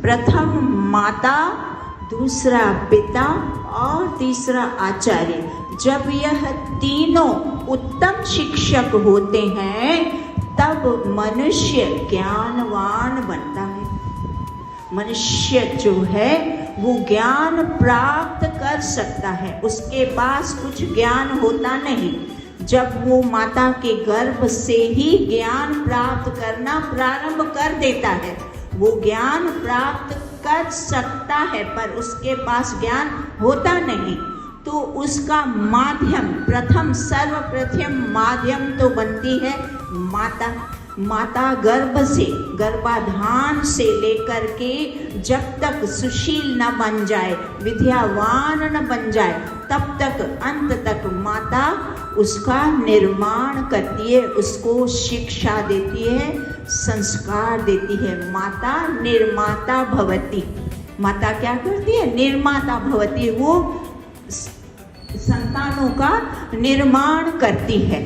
प्रथम माता, दूसरा पिता और तीसरा आचार्य। जब यह तीनों उत्तम शिक्षक होते हैं तब मनुष्य ज्ञानवान बनता है। मनुष्य जो है वो ज्ञान प्राप्त कर सकता है, उसके पास कुछ ज्ञान होता नहीं। जब वो माता के गर्भ से ही ज्ञान प्राप्त करना प्रारंभ कर देता है, वो ज्ञान प्राप्त कर सकता है पर उसके पास ज्ञान होता नहीं, तो उसका माध्यम प्रथम सर्वप्रथम माध्यम तो बनती है माता। माता गर्भ से, गर्भाधान से लेकर के जब तक सुशील न बन जाए, विद्यावान न बन जाए, तब तक अंत तक माता उसका निर्माण करती है, उसको शिक्षा देती है, संस्कार देती है। माता निर्माता भवती। माता क्या करती है? निर्माता भवती। वो संतानों का निर्माण करती है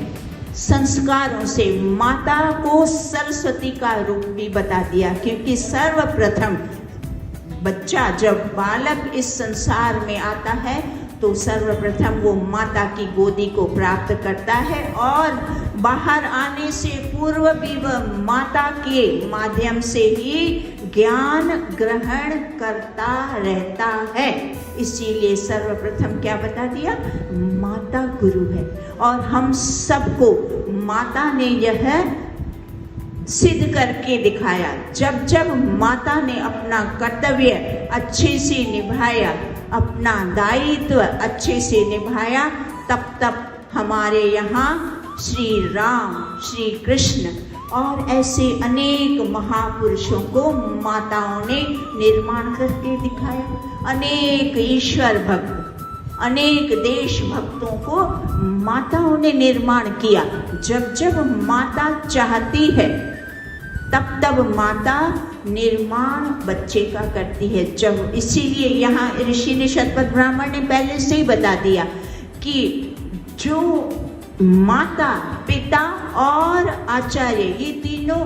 संस्कारों से। माता को सरस्वती का रूप भी बता दिया, क्योंकि सर्वप्रथम बच्चा जब बालक इस संसार में आता है तो सर्वप्रथम वो माता की गोदी को प्राप्त करता है और बाहर आने से पूर्व भी वह माता के माध्यम से ही ज्ञान ग्रहण करता रहता है। इसीलिए सर्वप्रथम क्या बता दिया? माता गुरु है। और हम सबको माता ने यह सिद्ध करके दिखाया। जब जब माता ने अपना कर्तव्य अच्छे से निभाया, अपना दायित्व अच्छे से निभाया, तब तब हमारे यहाँ श्री राम, श्री कृष्ण और ऐसे अनेक महापुरुषों को माताओं ने निर्माण करके दिखाया। अनेक ईश्वर भक्त, अनेक देशभक्तों को माताओं ने निर्माण किया। जब जब माता चाहती है तब तब माता निर्माण बच्चे का करती है। जब इसीलिए यहाँ ऋषि ने शतपथ ब्राह्मण ने पहले से ही बता दिया कि जो माता, पिता और आचार्य ये तीनों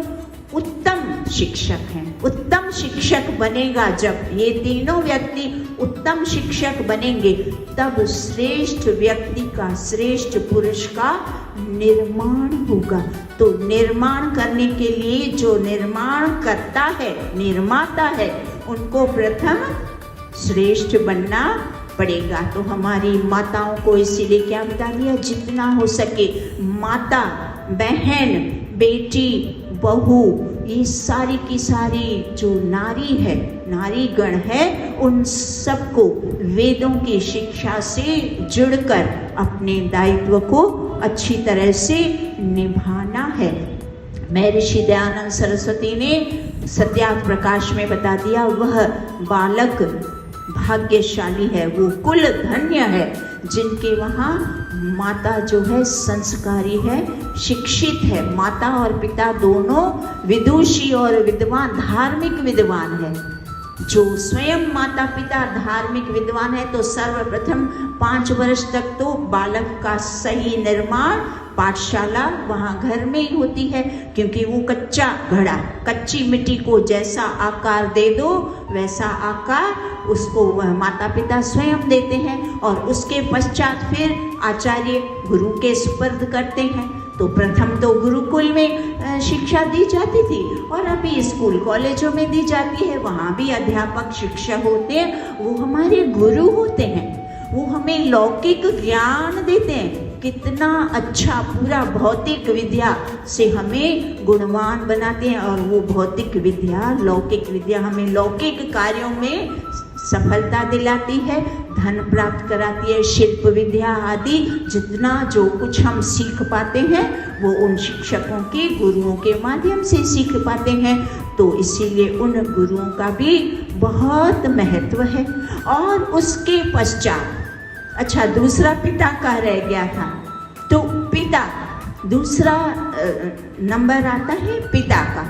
उत्तम शिक्षक हैं। उत्तम शिक्षक बनेगा जब ये तीनों व्यक्ति उत्तम शिक्षक बनेंगे, तब श्रेष्ठ व्यक्ति का, श्रेष्ठ पुरुष का निर्माण होगा। तो निर्माण करने के लिए जो निर्माण करता है, निर्माता है, उनको प्रथम श्रेष्ठ बनना पड़ेगा। तो हमारी माताओं को इसीलिए क्या बता दिया? जितना हो सके माता, बहन, बेटी, बहू, ये सारी की सारी जो नारी है, नारी गण है, उन सबको वेदों की शिक्षा से जुड़कर अपने दायित्व को अच्छी तरह से निभाना है। महर्षि दयानंद सरस्वती ने सत्यार्थ प्रकाश में बता दिया, वह बालक भाग्यशाली है, वो कुल धन्य है जिनके वहाँ माता जो है संस्कारी है, शिक्षित है। माता और पिता दोनों विदुषी और विद्वान, धार्मिक विद्वान है। जो स्वयं माता पिता धार्मिक विद्वान है तो सर्वप्रथम 5 वर्ष तक तो बालक का सही निर्माण पाठशाला वहाँ घर में ही होती है, क्योंकि वो कच्चा घड़ा, कच्ची मिट्टी को जैसा आकार दे दो वैसा आकार उसको वह माता पिता स्वयं देते हैं और उसके पश्चात फिर आचार्य गुरु के सुपर्द करते हैं। तो प्रथम तो गुरुकुल में शिक्षा दी जाती थी और अभी स्कूल कॉलेजों में दी जाती है। वहाँ भी अध्यापक शिक्षक होते हैं, वो हमारे गुरु होते हैं, वो हमें लौकिक ज्ञान देते हैं। कितना अच्छा पूरा भौतिक विद्या से हमें गुणवान बनाते हैं और वो भौतिक विद्या, लौकिक विद्या हमें लौकिक कार्यों में सफलता दिलाती है, धन प्राप्त कराती है। शिल्प विद्या आदि जितना जो कुछ हम सीख पाते हैं वो उन शिक्षकों के, गुरुओं के माध्यम से सीख पाते हैं। तो इसीलिए उन गुरुओं का भी बहुत महत्व है। और उसके पश्चात अच्छा दूसरा पिता का रह गया था, तो पिता दूसरा नंबर आता है पिता का।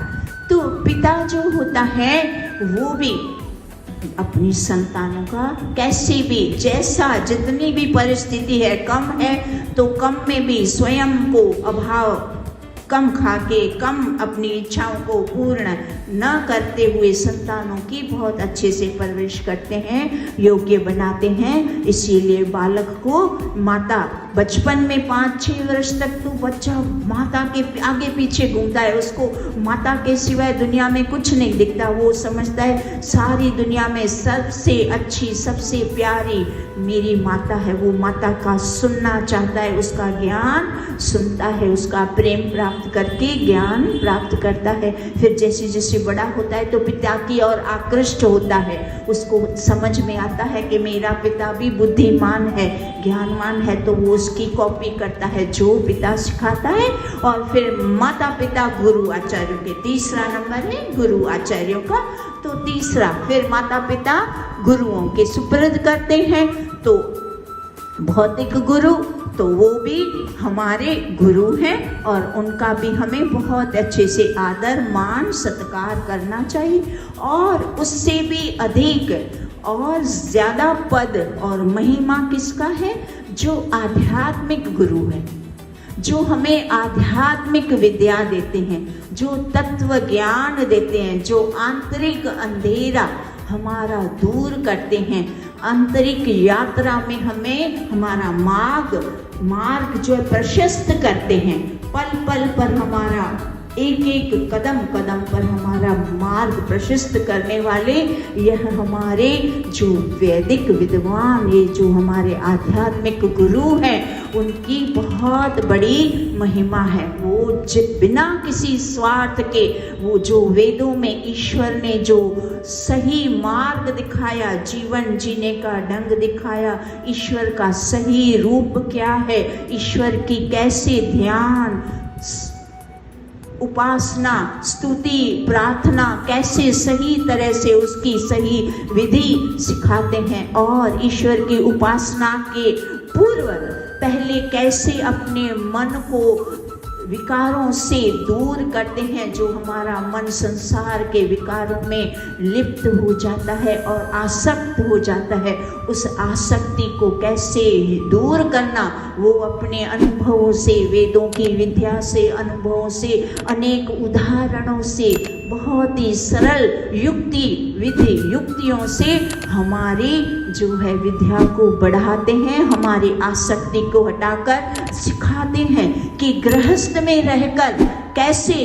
तो पिता जो होता है वो भी अपनी संतानों का कैसे भी, जैसा जितनी भी परिस्थिति है, कम है तो कम में भी स्वयं को अभाव कम खाके, कम अपनी इच्छाओं को पूर्ण न करते हुए संतानों की बहुत अच्छे से परवरिश करते हैं, योग्य बनाते हैं। इसीलिए बालक को माता बचपन में 5-6 वर्ष तक तो बच्चा माता के आगे पीछे घूमता है, उसको माता के सिवाय दुनिया में कुछ नहीं दिखता। वो समझता है सारी दुनिया में सबसे अच्छी, सबसे प्यारी मेरी माता है। वो माता का सुनना चाहता है, उसका ज्ञान सुनता है, उसका प्रेम प्राप्त करके ज्ञान प्राप्त करता है। फिर जैसे जैसे बड़ा होता है तो पिता की ओर आकृष्ट होता है, उसको समझ में आता है कि मेरा पिता भी बुद्धिमान है, ज्ञानवान है, तो वो उसकी कॉपी करता है जो पिता सिखाता है। और फिर माता पिता गुरु आचार्यों के, तीसरा नंबर है गुरु आचार्यों का। तो तीसरा फिर माता पिता गुरुओं के सुपुर्द करते हैं। तो भौतिक गुरु तो वो भी हमारे गुरु हैं और उनका भी हमें बहुत अच्छे से आदर मान सत्कार करना चाहिए। और उससे भी अधिक और ज़्यादा पद और महिमा किसका है? जो आध्यात्मिक गुरु है, जो हमें आध्यात्मिक विद्या देते हैं, जो तत्व ज्ञान देते हैं, जो आंतरिक अंधेरा हमारा दूर करते हैं, आंतरिक यात्रा में हमें हमारा मार्ग जो प्रशस्त करते हैं, पल पल पर हमारा एक एक कदम कदम पर हमारा मार्ग प्रशस्त करने वाले यह हमारे जो वैदिक विद्वान, ये जो हमारे आध्यात्मिक गुरु हैं, उनकी बहुत बड़ी महिमा है। वो बिना किसी स्वार्थ के, वो जो वेदों में ईश्वर ने जो सही मार्ग दिखाया, जीवन जीने का ढंग दिखाया, ईश्वर का सही रूप क्या है, ईश्वर की कैसे ध्यान, उपासना, स्तुति, प्रार्थना कैसे सही तरह से उसकी सही विधि सिखाते हैं। और ईश्वर की उपासना के पूर्व पहले कैसे अपने मन को विकारों से दूर करते हैं, जो हमारा मन संसार के विकारों में लिप्त हो जाता है और आसक्त हो जाता है, उस आसक्ति को कैसे दूर करना, वो अपने अनुभवों से, वेदों की विद्या से, अनुभवों से, अनेक उदाहरणों से, बहुत ही सरल युक्तियों से हमारी जो है विद्या को बढ़ाते हैं, हमारी आसक्ति को हटाकर सिखाते हैं कि गृहस्थ में रहकर कैसे